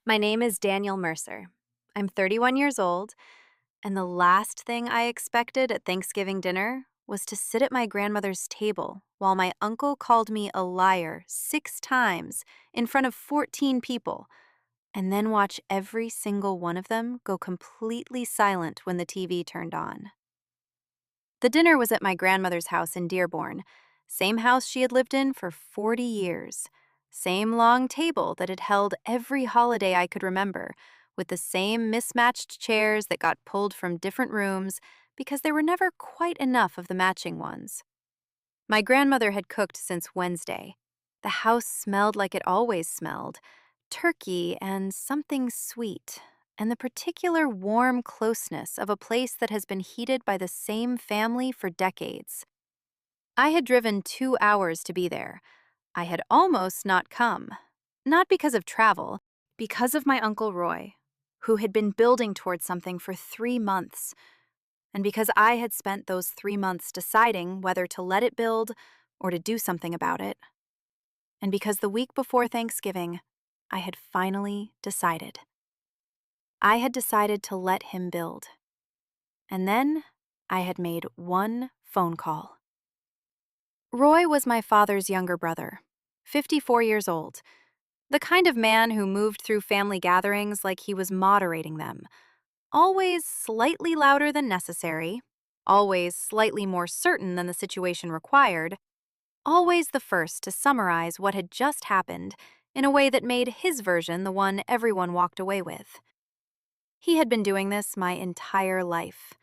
My name is Daniel Mercer. I'm 31 years old, and the last thing I expected at Thanksgiving dinner was to sit at my grandmother's table while my uncle called me a liar 6 times in front of 14 people, and then watch every single one of them go completely silent when the TV turned on. The dinner was at my grandmother's house in Dearborn, same house she had lived in for 40 years. Same long table that had held every holiday I could remember, with the same mismatched chairs that got pulled from different rooms because there were never quite enough of the matching ones. My grandmother had cooked since Wednesday. The house smelled like it always smelled, turkey and something sweet, and the particular warm closeness of a place that has been heated by the same family for decades. I had driven 2 hours to be there. I had almost not come. Not because of travel, because of my Uncle Roy, who had been building towards something for 3 months, and because I had spent those 3 months deciding whether to let it build or to do something about it, and because the week before Thanksgiving, I had finally decided. I had decided to let him build. And then I had made one phone call. Roy was my father's younger brother, 54 years old, the kind of man who moved through family gatherings like he was moderating them, always slightly louder than necessary, always slightly more certain than the situation required, always the first to summarize what had just happened in a way that made his version the one everyone walked away with. He had been doing this my entire life.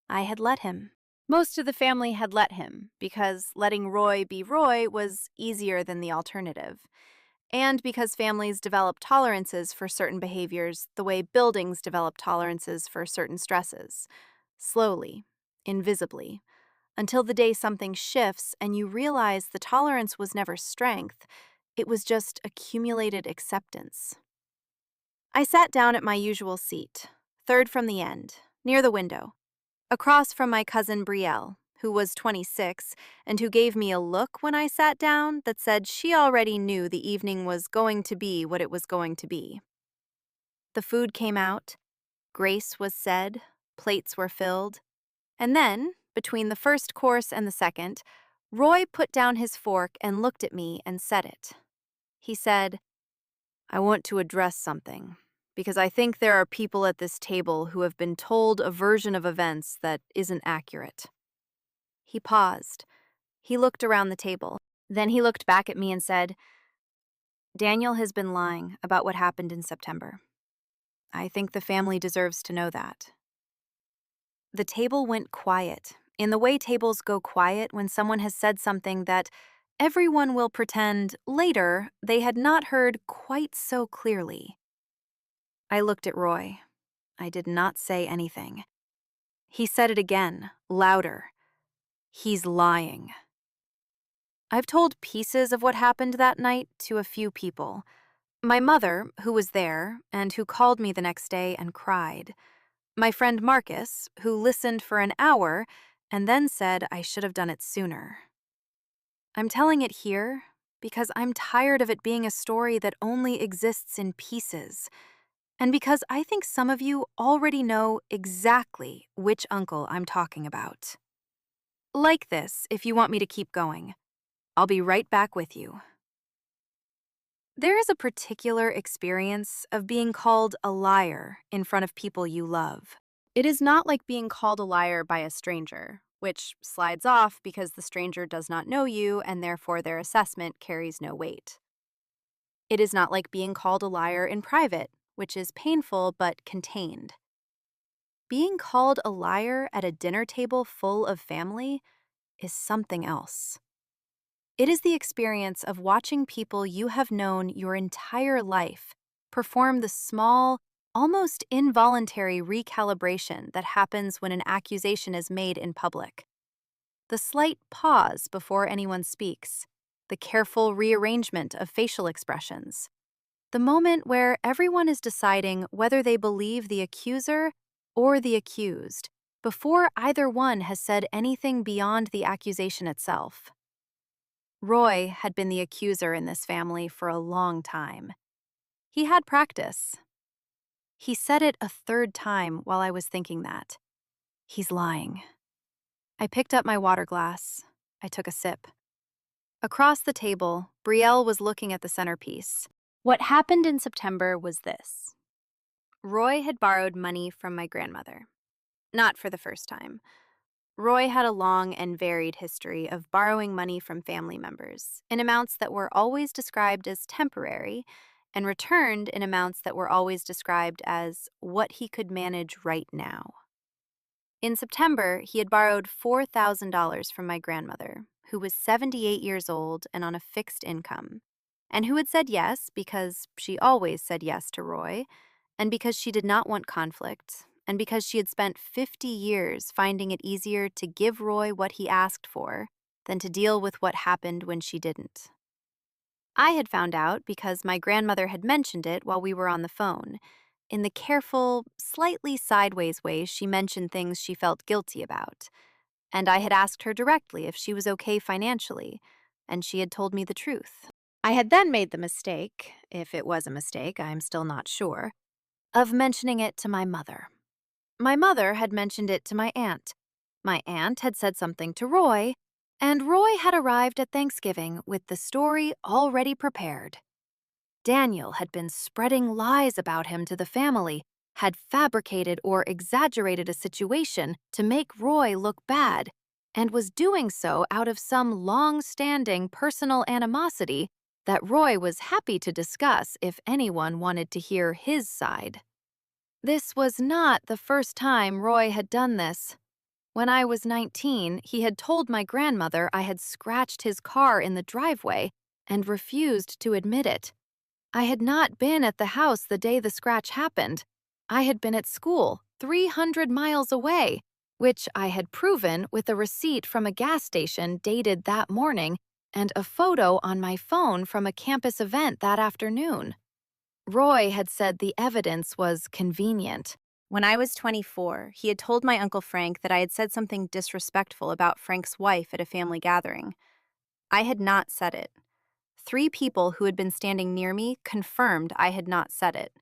I had let him. Most of the family had let him because letting Roy be Roy was easier than the alternative, and because families develop tolerances for certain behaviors the way buildings develop tolerances for certain stresses, slowly, invisibly, until the day something shifts and you realize the tolerance was never strength, it was just accumulated acceptance. I sat down at my usual seat, third from the end, near the window, across from my cousin Brielle, who was 26 and who gave me a look when I sat down that said she already knew the evening was going to be what it was going to be. The food came out, grace was said, plates were filled, and then, between the first course and the second, Roy put down his fork and looked at me and said it. He said, "I want to address something, because I think there are people at this table who have been told a version of events that isn't accurate." He paused. He looked around the table. Then he looked back at me and said, "Daniel has been lying about what happened in September. I think the family deserves to know that." The table went quiet, in the way tables go quiet when someone has said something that everyone will pretend later they had not heard quite so clearly. I looked at Roy. I did not say anything. He said it again, louder. "He's lying." I've told pieces of what happened that night to a few people. My mother, who was there and who called me the next day and cried. My friend Marcus, who listened for an hour and then said I should have done it sooner. I'm telling it here because I'm tired of it being a story that only exists in pieces, and because I think some of you already know exactly which uncle I'm talking about. Like this if you want me to keep going. I'll be right back with you. There is a particular experience of being called a liar in front of people you love. It is not like being called a liar by a stranger, which slides off because the stranger does not know you and therefore their assessment carries no weight. It is not like being called a liar in private, which is painful but contained. Being called a liar at a dinner table full of family is something else. It is the experience of watching people you have known your entire life perform the small, almost involuntary recalibration that happens when an accusation is made in public. The slight pause before anyone speaks, the careful rearrangement of facial expressions, the moment where everyone is deciding whether they believe the accuser or the accused before either one has said anything beyond the accusation itself. Roy had been the accuser in this family for a long time. He had practice. He said it a third time while I was thinking that. He's lying. I picked up my water glass. I took a sip. Across the table, Brielle was looking at the centerpiece. What happened in September was this. Roy had borrowed money from my grandmother. Not for the first time. Roy had a long and varied history of borrowing money from family members in amounts that were always described as temporary and returned in amounts that were always described as what he could manage right now. In September, he had borrowed $4,000 from my grandmother, who was 78 years old and on a fixed income, and who had said yes because she always said yes to Roy, and because she did not want conflict, and because she had spent 50 years finding it easier to give Roy what he asked for than to deal with what happened when she didn't. I had found out because my grandmother had mentioned it while we were on the phone, in the careful, slightly sideways way she mentioned things she felt guilty about, and I had asked her directly if she was okay financially, and she had told me the truth. I had then made the mistake, if it was a mistake, I'm still not sure, of mentioning it to my mother. My mother had mentioned it to my aunt. My aunt had said something to Roy, and Roy had arrived at Thanksgiving with the story already prepared. Daniel had been spreading lies about him to the family, had fabricated or exaggerated a situation to make Roy look bad, and was doing so out of some long-standing personal animosity that Roy was happy to discuss if anyone wanted to hear his side. This was not the first time Roy had done this. When I was 19, he had told my grandmother I had scratched his car in the driveway and refused to admit it. I had not been at the house the day the scratch happened. I had been at school, 300 miles away, which I had proven with a receipt from a gas station dated that morning and a photo on my phone from a campus event that afternoon. Roy had said the evidence was convenient. When I was 24, he had told my Uncle Frank that I had said something disrespectful about Frank's wife at a family gathering. I had not said it. 3 people who had been standing near me confirmed I had not said it.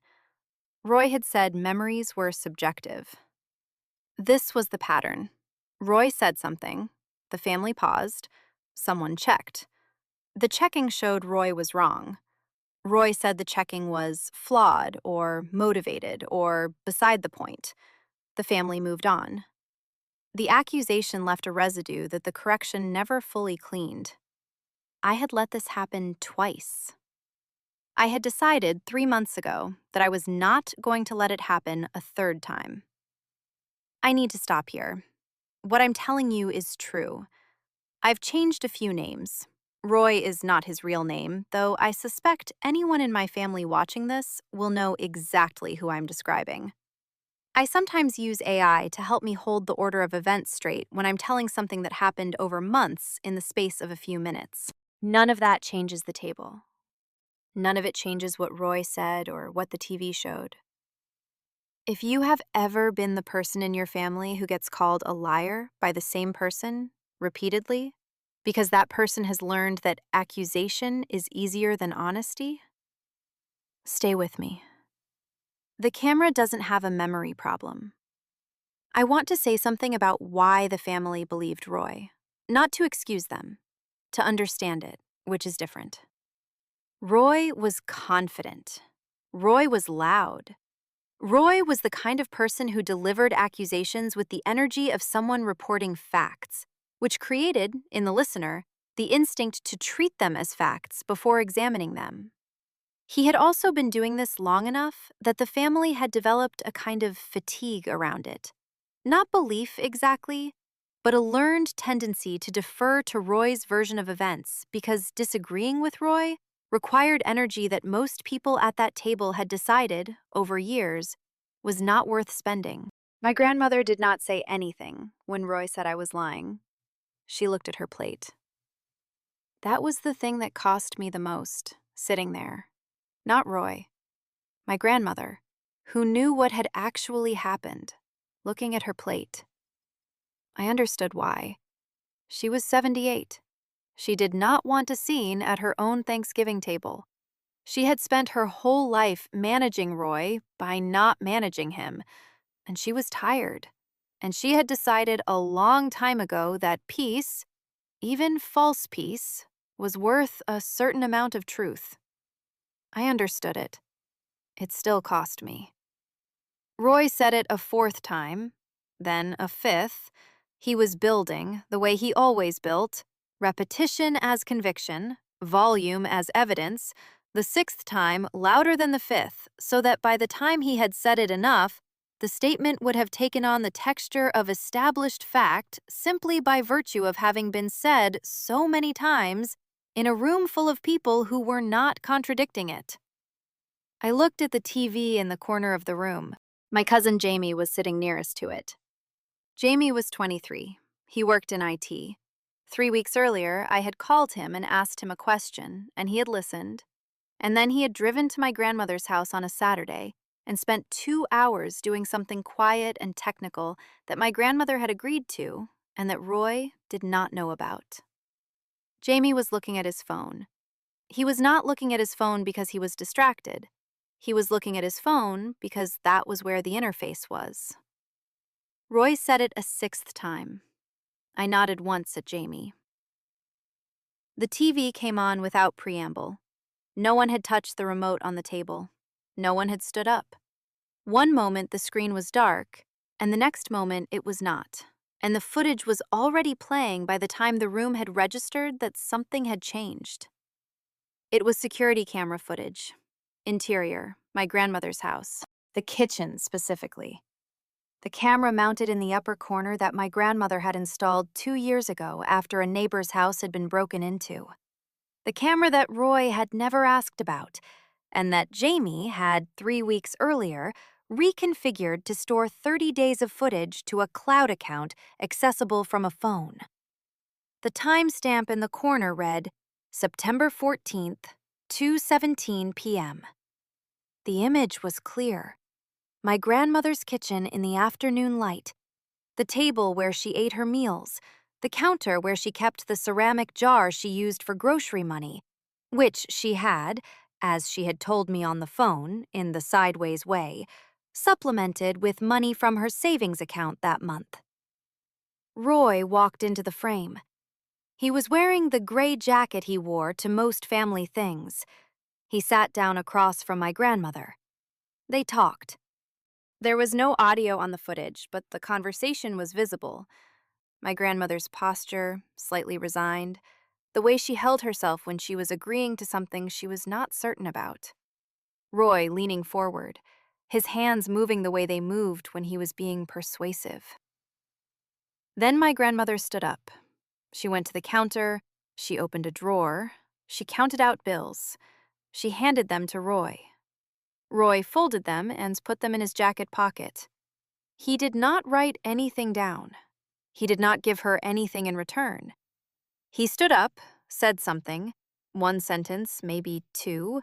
Roy had said memories were subjective. This was the pattern. Roy said something. The family paused. Someone checked. The checking showed Roy was wrong. Roy said the checking was flawed or motivated or beside the point. The family moved on. The accusation left a residue that the correction never fully cleaned. I had let this happen twice. I had decided 3 months ago that I was not going to let it happen a third time. I need to stop here. What I'm telling you is true. I've changed a few names. Roy is not his real name, though I suspect anyone in my family watching this will know exactly who I'm describing. I sometimes use AI to help me hold the order of events straight when I'm telling something that happened over months in the space of a few minutes. None of that changes the table. None of it changes what Roy said or what the TV showed. If you have ever been the person in your family who gets called a liar by the same person repeatedly, because that person has learned that accusation is easier than honesty, stay with me. The camera doesn't have a memory problem. I want to say something about why the family believed Roy, not to excuse them, to understand it, which is different. Roy was confident. Roy was loud. Roy was the kind of person who delivered accusations with the energy of someone reporting facts, which created, in the listener, the instinct to treat them as facts before examining them. He had also been doing this long enough that the family had developed a kind of fatigue around it. Not belief exactly, but a learned tendency to defer to Roy's version of events because disagreeing with Roy required energy that most people at that table had decided, over years, was not worth spending. My grandmother did not say anything when Roy said I was lying. She looked at her plate. That was the thing that cost me the most, sitting there. Not Roy. My grandmother, who knew what had actually happened, looking at her plate. I understood why. She was 78. She did not want a scene at her own Thanksgiving table. She had spent her whole life managing Roy by not managing him, and she was tired. And she had decided a long time ago that peace, even false peace, was worth a certain amount of truth. I understood it. It still cost me. Roy said it a fourth time, then a fifth. He was building the way he always built, repetition as conviction, volume as evidence, the sixth time louder than the fifth, so that by the time he had said it enough, the statement would have taken on the texture of established fact simply by virtue of having been said so many times in a room full of people who were not contradicting it. I looked at the TV in the corner of the room. My cousin Jamie was sitting nearest to it. Jamie was 23. He worked in IT. 3 weeks earlier, I had called him and asked him a question, and he had listened. And then he had driven to my grandmother's house on a Saturday and spent 2 hours doing something quiet and technical that my grandmother had agreed to and that Roy did not know about. Jamie was looking at his phone. He was not looking at his phone because he was distracted. He was looking at his phone because that was where the interface was. Roy said it a sixth time. I nodded once at Jamie. The TV came on without preamble. No one had touched the remote on the table. No one had stood up. One moment the screen was dark, and the next moment it was not, and the footage was already playing by the time the room had registered that something had changed. It was security camera footage. Interior, my grandmother's house. The kitchen, specifically. The camera mounted in the upper corner that my grandmother had installed 2 years ago after a neighbor's house had been broken into. The camera that Roy had never asked about, and that Jamie had 3 weeks earlier reconfigured to store 30 days of footage to a cloud account accessible from a phone. The timestamp in the corner read, September 14th, 2:17 p.m. The image was clear. My grandmother's kitchen in the afternoon light, the table where she ate her meals, the counter where she kept the ceramic jar she used for grocery money, which she had, as she had told me on the phone, in the sideways way, supplemented with money from her savings account that month. Roy walked into the frame. He was wearing the gray jacket he wore to most family things. He sat down across from my grandmother. They talked. There was no audio on the footage, but the conversation was visible. My grandmother's posture, slightly resigned, the way she held herself when she was agreeing to something she was not certain about. Roy leaning forward, his hands moving the way they moved when he was being persuasive. Then my grandmother stood up. She went to the counter, she opened a drawer, she counted out bills. She handed them to Roy. Roy folded them and put them in his jacket pocket. He did not write anything down. He did not give her anything in return. He stood up, said something, one sentence, maybe two,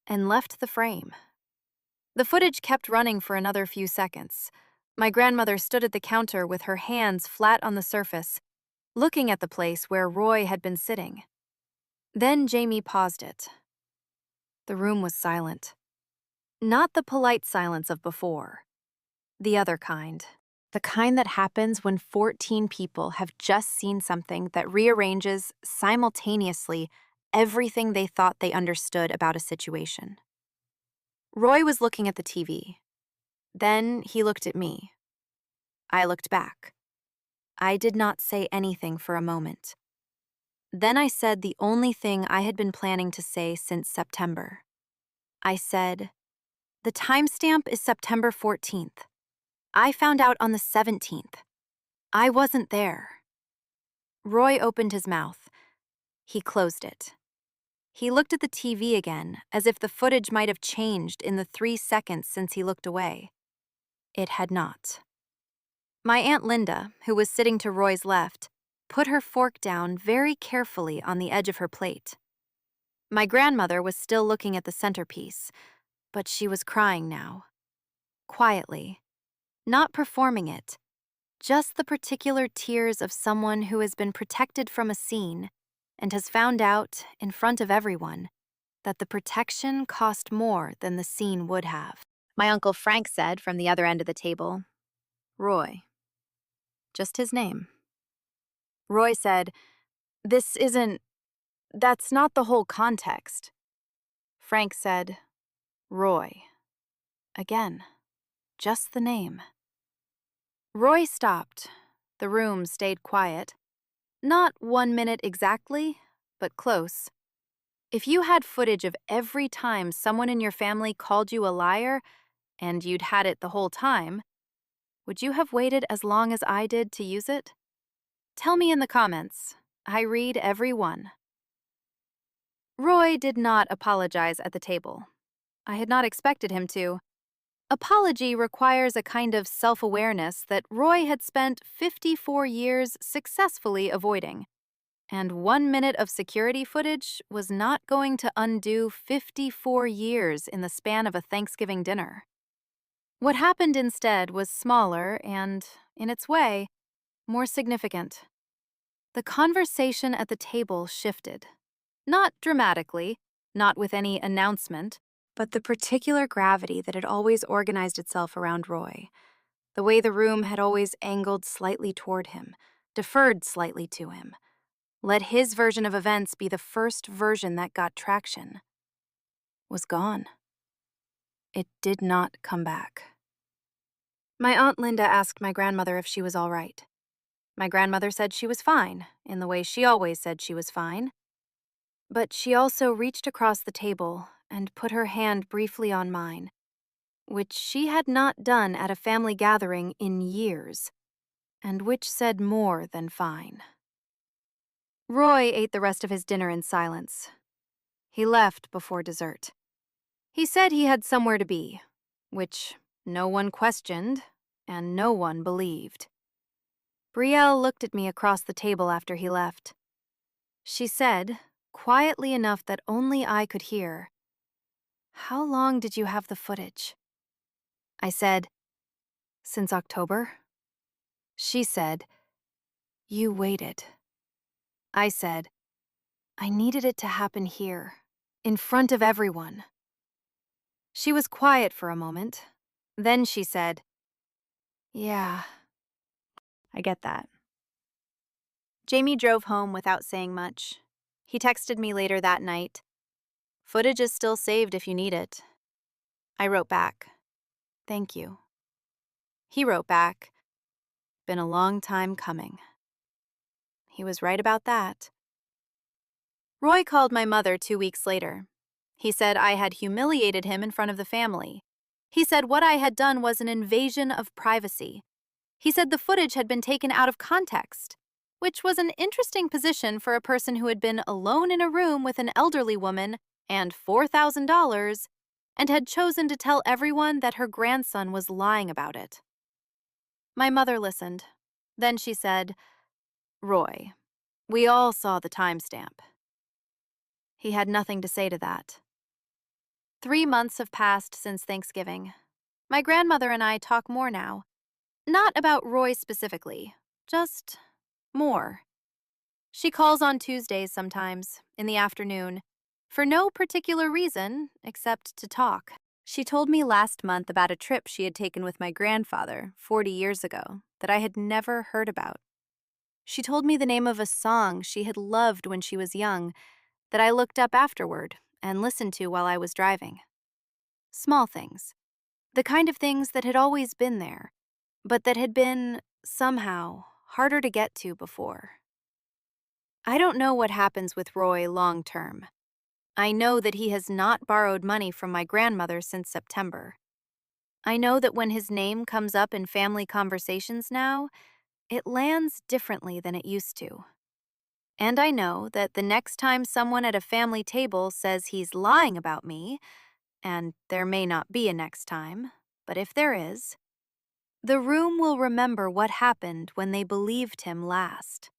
and left the frame. The footage kept running for another few seconds. My grandmother stood at the counter with her hands flat on the surface, looking at the place where Roy had been sitting. Then Jamie paused it. The room was silent. Not the polite silence of before. The other kind. The kind that happens when 14 people have just seen something that rearranges simultaneously everything they thought they understood about a situation. Roy was looking at the TV. Then he looked at me. I looked back. I did not say anything for a moment. Then I said the only thing I had been planning to say since September. I said, "The timestamp is September 14th. I found out on the 17th. I wasn't there." Roy opened his mouth. He closed it. He looked at the TV again, as if the footage might have changed in the 3 seconds since he looked away. It had not. My Aunt Linda, who was sitting to Roy's left, put her fork down very carefully on the edge of her plate. My grandmother was still looking at the centerpiece, but she was crying now. Quietly. Not performing it. Just the particular tears of someone who has been protected from a scene and has found out, in front of everyone, that the protection cost more than the scene would have. My Uncle Frank said from the other end of the table, "Roy." Just his name. Roy said, That's not the whole context." Frank said, "Roy." Again, just the name. Roy stopped. The room stayed quiet. Not 1 minute exactly, but close. If you had footage of every time someone in your family called you a liar, and you'd had it the whole time, would you have waited as long as I did to use it? Tell me in the comments. I read every one. Roy did not apologize at the table. I had not expected him to. Apology requires a kind of self-awareness that Roy had spent 54 years successfully avoiding. And 1 minute of security footage was not going to undo 54 years in the span of a Thanksgiving dinner. What happened instead was smaller and, in its way, more significant. The conversation at the table shifted. Not dramatically, not with any announcement, but the particular gravity that had always organized itself around Roy. The way the room had always angled slightly toward him, deferred slightly to him. Let his version of events be the first version that got traction. Was gone. It did not come back. My Aunt Linda asked my grandmother if she was all right. My grandmother said she was fine, in the way she always said she was fine. But she also reached across the table and put her hand briefly on mine, which she had not done at a family gathering in years, and which said more than fine. Roy ate the rest of his dinner in silence. He left before dessert. He said he had somewhere to be, which no one questioned and no one believed. Brielle looked at me across the table after he left. She said, quietly enough that only I could hear, "How long did you have the footage?" I said, "Since October." She said, "You waited." I said, "I needed it to happen here, in front of everyone." She was quiet for a moment. Then she said, "Yeah, I get that." Jamie drove home without saying much. He texted me later that night, "Footage is still saved if you need it." I wrote back, "Thank you." He wrote back, "Been a long time coming." He was right about that. Roy called my mother 2 weeks later. He said I had humiliated him in front of the family. He said what I had done was an invasion of privacy. He said the footage had been taken out of context, which was an interesting position for a person who had been alone in a room with an elderly woman and $4,000 and had chosen to tell everyone that her grandson was lying about it. My mother listened. Then she said, "Roy, we all saw the timestamp." He had nothing to say to that. 3 months have passed since Thanksgiving. My grandmother and I talk more now. Not about Roy specifically, just more. She calls on Tuesdays sometimes, in the afternoon, for no particular reason except to talk. She told me last month about a trip she had taken with my grandfather 40 years ago that I had never heard about. She told me the name of a song she had loved when she was young that I looked up afterward and listened to while I was driving. Small things. The kind of things that had always been there, but that had been, somehow, harder to get to before. I don't know what happens with Roy long term. I know that he has not borrowed money from my grandmother since September. I know that when his name comes up in family conversations now, it lands differently than it used to. And I know that the next time someone at a family table says he's lying about me, and there may not be a next time, but if there is, the room will remember what happened when they believed him last.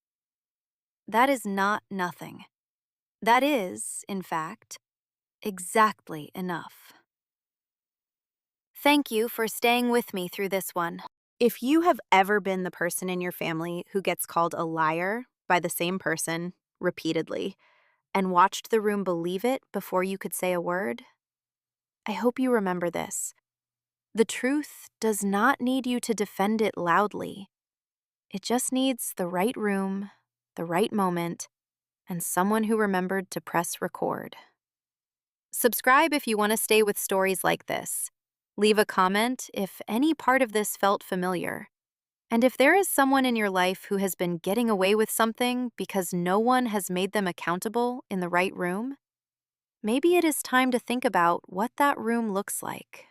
That is not nothing. That is, in fact, exactly enough. Thank you for staying with me through this one. If you have ever been the person in your family who gets called a liar by the same person repeatedly, and watched the room believe it before you could say a word? I hope you remember this. The truth does not need you to defend it loudly. It just needs the right room, the right moment, and someone who remembered to press record. Subscribe if you want to stay with stories like this. Leave a comment if any part of this felt familiar. And if there is someone in your life who has been getting away with something because no one has made them accountable in the right room, maybe it is time to think about what that room looks like.